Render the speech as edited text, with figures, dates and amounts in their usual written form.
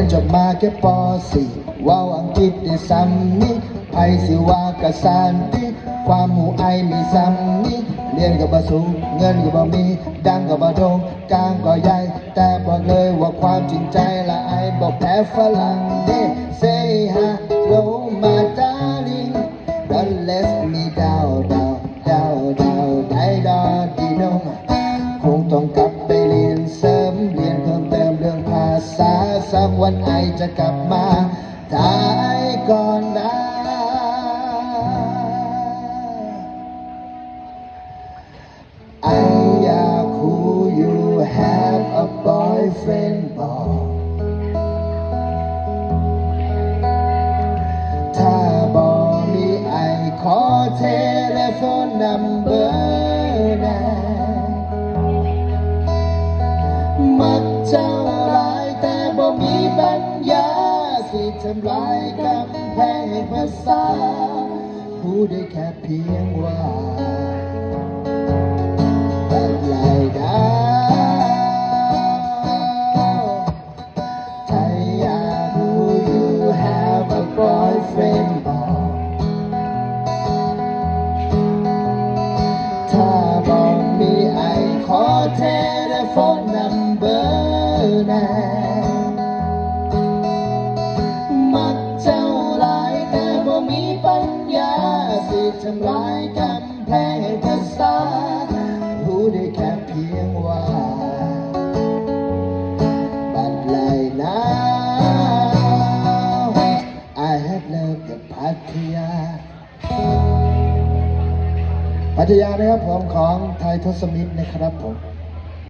นจบมาแค่ป .4 ว้าวอังกฤษได้ซ้ำนี้ไผสิว่ากะสานติความหูไอมีซ้ำนี้เรียนก็บ่สูงเงินก็บ่มีดังก็บ่โด่งกลางก็ใหญ่แต่บอกเลยว่าความจริงใจละไอบอกแพ้ฝรั่งเด้ Say hello my darling Don't let me down I don't know คงต้องกลับไปเรียนเสริมเรียนเพิ่มเติมเรื่องภาษาสักวันไอจะกลับมาถ้าไอก่อนนะไออยากรู้ you have a boyfriend บอกถ้าบอกมีไอขอเทเลโฟนนัมเบอร์นะมักเจ้าหลายแต่บ่มีปัญญาสิทำลายกำแพงภาษาพูดได้แค่เพียงว่าอะไรนะถ้าอยากรู้ you have a boyfriend บอกถ้าบอกมีไอขอเทเลโฟนนัมเบอร์นะมักเจ้าหลายแต่บ่มีปัญญาสิทำลายกำแพงภาษารู้ได้แค่เพียงว่าบัดไหลหนาว I have loved the พัทยานะครับผมของไทยทศมิตรนะครับผม